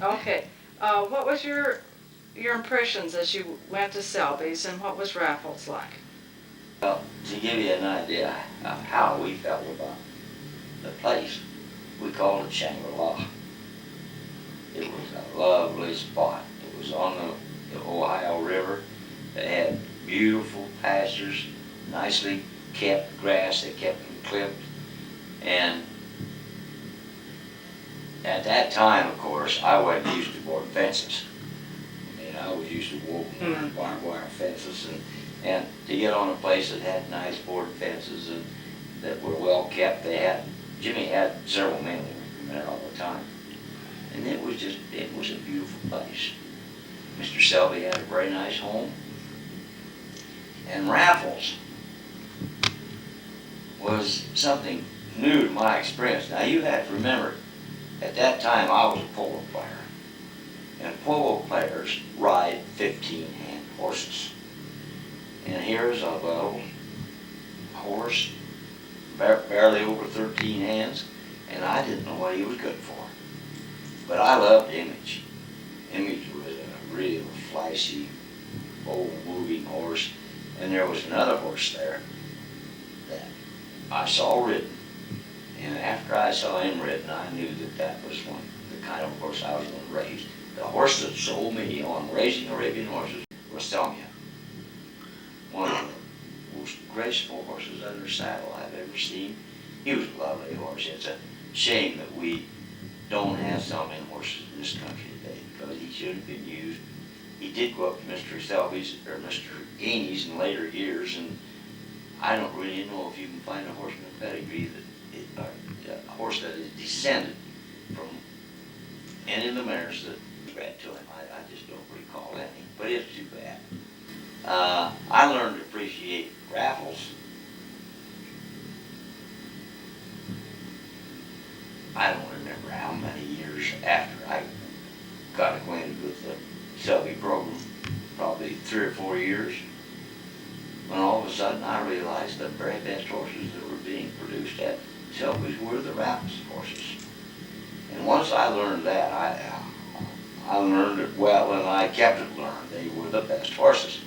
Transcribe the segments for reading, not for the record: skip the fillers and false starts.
Okay. What was your impressions as you went to Selby's, and what was Raffles like? Well, to give you an idea of how we felt about the place, we called it Shangri-La. It was a lovely spot. It was on the Ohio River. It had beautiful pastures, nicely kept grass that kept them clipped. And at that time, of course, I wasn't used to board fences. I mean, I was used to walking barbed wire fences, and to get on a place that had nice board fences and that were well kept, Jimmy had several men that would come there all the time. And it was a beautiful place. Mr. Selby had a very nice home. And Raffles was something new to my experience. Now you have to remember, at that time I was a polo player. And polo players ride 15-hand horses. And here's a little horse, barely over 13 hands, and I didn't know what he was good for. But I loved Image. Image was a real flashy, bold moving horse. And there was another horse there that I saw ridden. And after I saw him ridden, I knew that that was the kind of horse I was going to raise. The horse that sold me on raising Arabian horses was Stomia. One of the most graceful horses under saddle I've ever seen. He was a lovely horse. It's a shame that we don't have Stomia horses in this country today, because he should have been used. He did go up to Mr. Selby's or Mr. Gainey's in later years, and I don't really know if you can find a horseman pedigree a horse that is descended from any of the mares that bred to him. I just don't recall any, but it's too bad. I learned to appreciate Raffles. I don't remember how many years after I got acquainted with the Selby program, probably 3 or 4 years, when all of a sudden I realized the very best horses that were being produced at Selby's were the Raffles horses. And once I learned that, I learned it well, and I kept it learned. They were the best horses.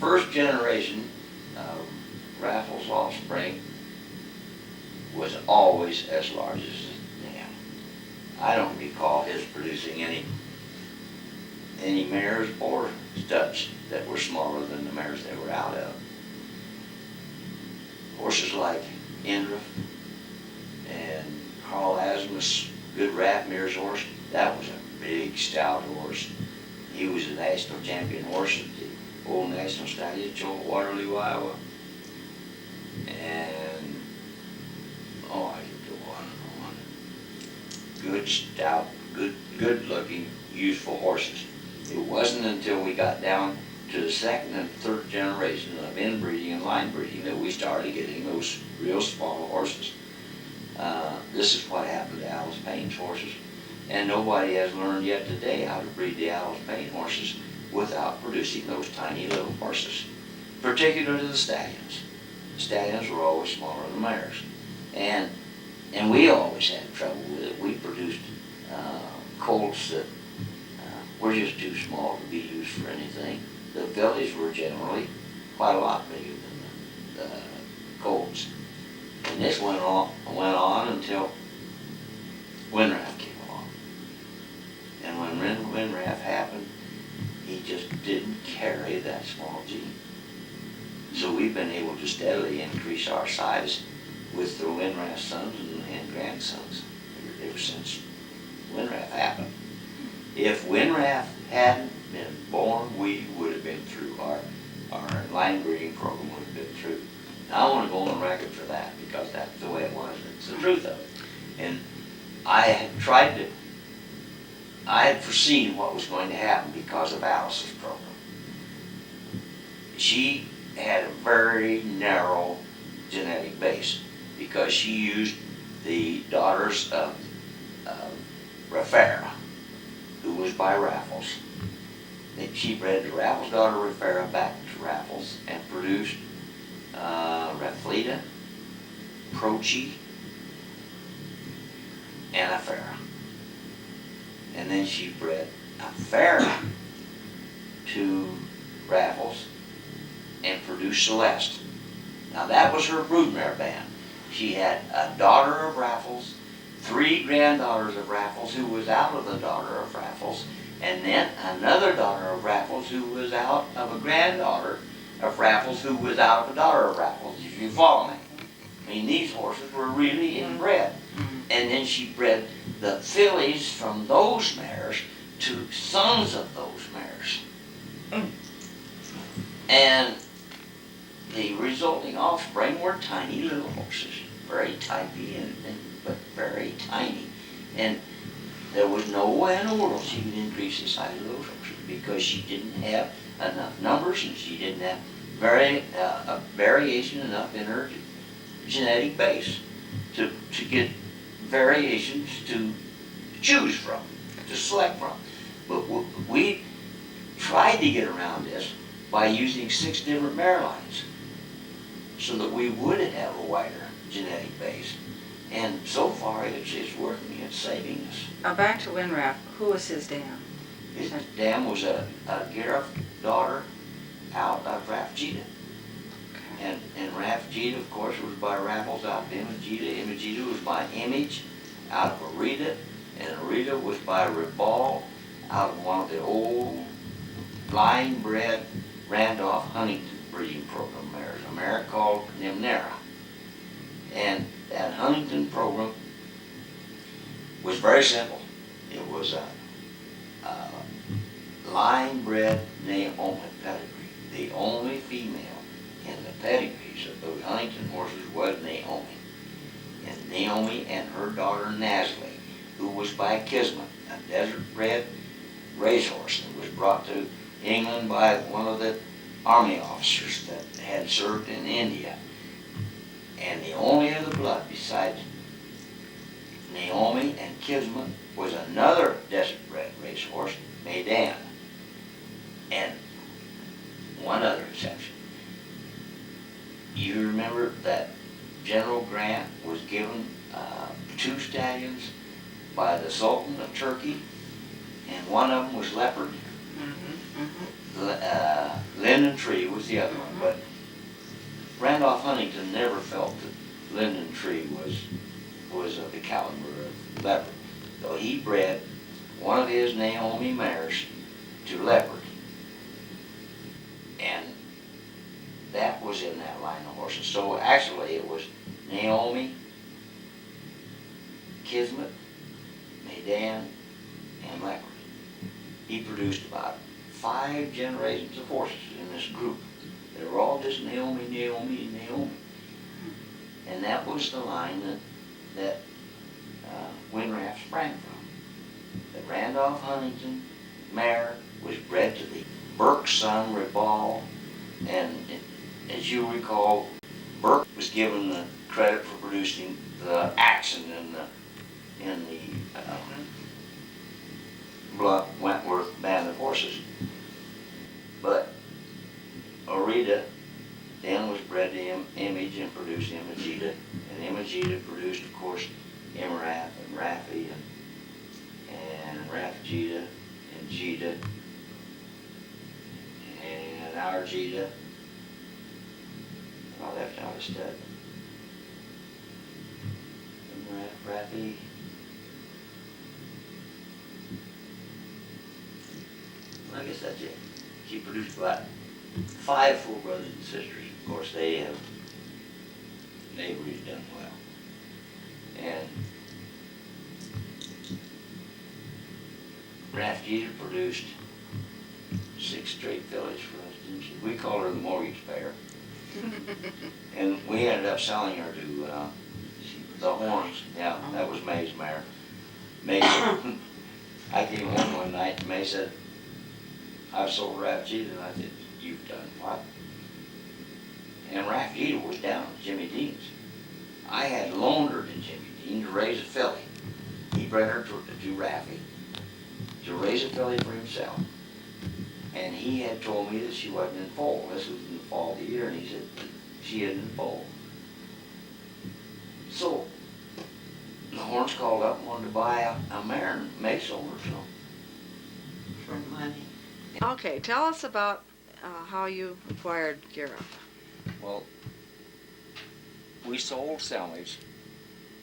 First generation of Raffles offspring was always as large as them. I don't recall his producing any mares or studs that were smaller than the mares they were out of. Horses like Indra and Carl Asmus, good Rathmere's horse, that was a big, stout horse. He was a national champion horse at the old National Stallion Show at Waterloo, Iowa. And, I could go on and on. Good, stout, good-looking, useful horses. It wasn't until we got down to the second and third generation of inbreeding and line breeding that we started getting those real small horses. This is what happened to Alice Payne's horses. And nobody has learned yet today how to breed the Alice Payne horses without producing those tiny little horses, particularly the stallions. The stallions were always smaller than mares. And we always had trouble with it. We produced colts that were just too small to be used for anything. The fillies were generally quite a lot bigger than the colts. And this went on until Winraff came along. And when Winraff happened, he just didn't carry that small gene. So we've been able to steadily increase our size with the Winraff sons and grandsons ever since Winraff happened. If Winraff hadn't been born, we would have been through. Our line breeding program would have been through. Now I want to go on record for that, because that's the way it was. It's the truth of it. And I had foreseen what was going to happen because of Alice's program. She had a very narrow genetic base because she used the daughters of Raffaira, who was by Raffles. She bred the Raffles daughter Raffaira back to Raffles and produced Raffleda, Prochi, and Affaira. And then she bred a Farrah to Raffles and produced Celeste. Now that was her broodmare band. She had a daughter of Raffles, 3 granddaughters of Raffles who was out of the daughter of Raffles, and then another daughter of Raffles who was out of a granddaughter of Raffles who was out of a daughter of Raffles, if you follow me. I mean, these horses were really inbred. And then she bred the fillies from those mares to sons of those mares. And the resulting offspring were tiny little horses, very tidy but very tiny. And there was no way in the world she could increase the size of those horses because she didn't have enough numbers and she didn't have variation enough in her genetic base to get variations to choose from, to select from. But we tried to get around this by using 6 different mare lines so that we would have a wider genetic base. And so far it's working, it's saving us. Back to Winraff, who was his dam? His dam was a Gariff daughter out of Rafjita. Okay. And Rafjita, of course, was by Raffles out of Imagita. Imagita was by Image out of Arita. And Arita was by Ribal out of one of the old line-bred Randolph Huntington breeding program mares, a mare called Nimnera. And that Huntington program was very simple. It was a line-bred Naomi pedigree. The only female in the pedigrees of those Huntington horses was Naomi. And Naomi and her daughter Nasli, who was by Kismet, a desert-bred racehorse that was brought to England by one of the army officers that had served in India. And the only other blood besides Naomi and Kismet was another desert-bred racehorse, Maidan. And one other exception. You remember that General Grant was given 2 stallions by the Sultan of Turkey, and one of them was Leopard. Linden Tree was the other one, but Randolph Huntington never felt that Linden Tree was of the caliber of Leopard. So he bred one of his Naomi mares to Leopard. And that was in that line of horses. So actually it was Naomi, Kismet, Maidan, and Leopard. He produced about 5 generations of horses in this group. They were all just Naomi, Naomi, and Naomi. And that was the line that Winraff sprang from. The Randolph Huntington mare was bred to the Burke's son, Ribal, and as you recall, Burke was given the credit for producing the accent in the Blunt Wentworth band of horses. But Arita then was bred to Image and produced Imagita, and Imagita produced, of course, Imraff and Raffi and Rafjita and Jita and our Jita. I left out a stud. Imraff, Raffi. I guess that's it. She produced about 5 full brothers and sisters. Of course, they've really done well. And Rafjita produced 6 straight fillies for us, didn't she? We called her the mortgage payer. And we ended up selling her to the Horns. Yeah, that was May's mare. May, I came home one night and May said, "I've sold Rafjita," and I said, "You've done what?" And Rafjita was down at Jimmy Dean's. I had loaned her to Jimmy Dean to raise a filly. He bred her to Raffi to raise a filly for himself. And he had told me that she wasn't in foal. This was in the fall of the year, and he said she isn't in foal. So Horns called up and wanted to buy a mare, and May sold her some. For money. Okay, tell us about how you acquired Gareth. Well, we sold Selmage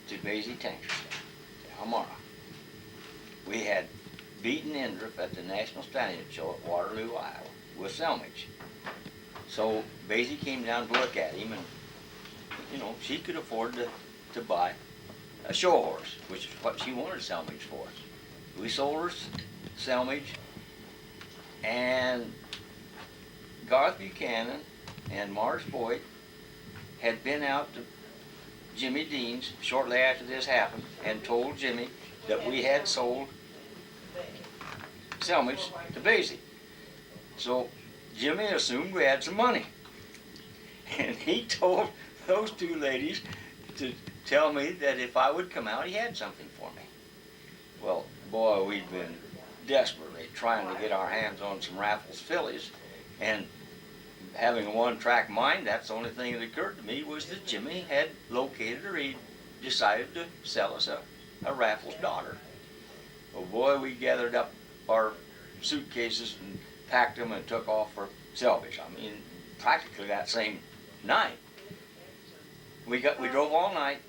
to Basie Tankers, to Almara. We had beaten Indriff at the National Stallion Show at Waterloo, Iowa, with Selmage. So Basie came down to look at him, and she could afford to buy a show horse, which is what she wanted Selmage for. We sold her Selmage, and Garth Buchanan and Mars Boyd had been out to Jimmy Dean's shortly after this happened and told Jimmy that we had sold Selmage to Basie. So Jimmy assumed we had some money. And he told those two ladies to tell me that if I would come out, he had something for me. Well, boy, we'd been desperately trying to get our hands on some Raffles fillies, and having a one-track mind, that's the only thing that occurred to me was that Jimmy had located, or he decided to sell us a Raffles daughter. Well, boy, we gathered up our suitcases and packed them and took off for Selvidge. I mean, practically that same night. We drove all night.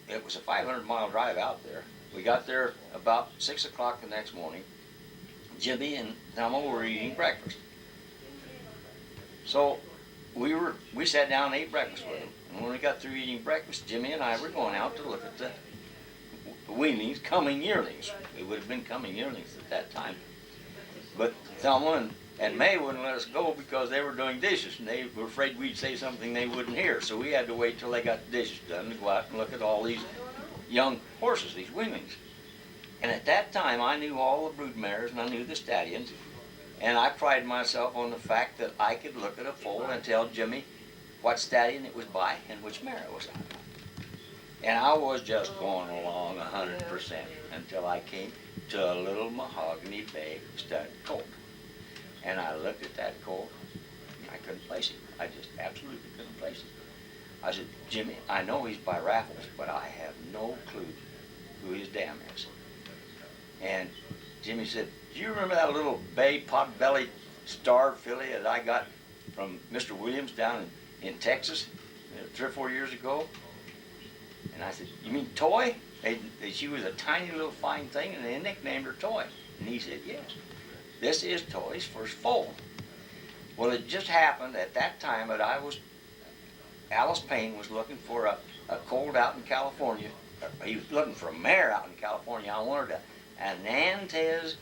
It was a 500-mile drive out there. We got there about 6 o'clock the next morning. Jimmy and Thelma were eating breakfast. So we sat down and ate breakfast with them. And when we got through eating breakfast, Jimmy and I were going out to look at the weanlings, coming yearlings. It would have been coming yearlings at that time. But Thelma and May wouldn't let us go because they were doing dishes, and they were afraid we'd say something they wouldn't hear. So we had to wait till they got the dishes done to go out and look at all these young horses, these weanlings. And at that time, I knew all the brood mares and I knew the stallions. And I prided myself on the fact that I could look at a foal and tell Jimmy what stallion it was by and which mare it was on. And I was just going along 100% until I came to a little mahogany bay stud colt. And I looked at that colt, and I couldn't place it. I just absolutely couldn't place it. I said, Jimmy, I know he's by Raffles, but I have no clue who his dam is. And Jimmy said, do you remember that little bay pot-bellied star filly that I got from Mr. Williams down in Texas 3 or 4 years ago? And I said, you mean Toy? She was a tiny little fine thing, and they nicknamed her Toy. And he said, yes, this is Toy's first foal. Well, it just happened at that time that Alice Payne was looking for a colt out in California. He was looking for a mare out in California. I wanted an Antez,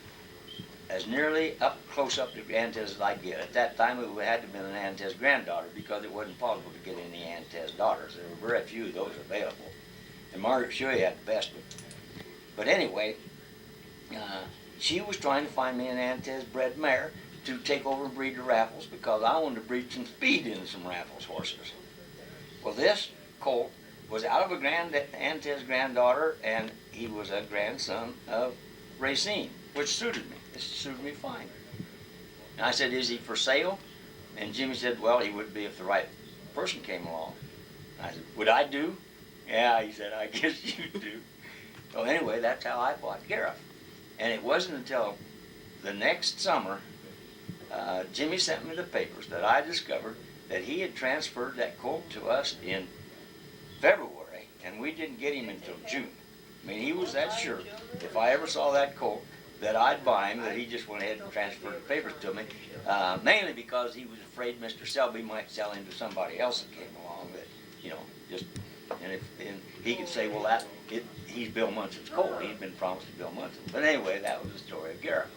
as nearly close up to Antez as I get. At that time, it had to have been an Antez granddaughter because it wasn't possible to get any Antez daughters. There were very few of those available. And Margaret Shuey had the best of them. But anyway, she was trying to find me an Antez bred mare to take over and breed the Raffles because I wanted to breed some speed into some Raffles horses. Well, this colt was out of a Antez granddaughter, and he was a grandson of Racine, which suited me. This suited me fine. And I said, is he for sale? And Jimmy said, well, he would be if the right person came along. And I said, would I do? Yeah, he said, I guess you do. So anyway, that's how I bought Gareth. And it wasn't until the next summer, Jimmy sent me the papers that I discovered that he had transferred that colt to us in February, and we didn't get him until June. I mean, he was that sure, if I ever saw that colt, that I'd buy him, that he just went ahead and transferred the papers to me, mainly because he was afraid Mr. Selby might sell him to somebody else that came along that, and he could say, well, he's Bill Munson's colt. He'd been promised to Bill Munson. But anyway, that was the story of Gareth.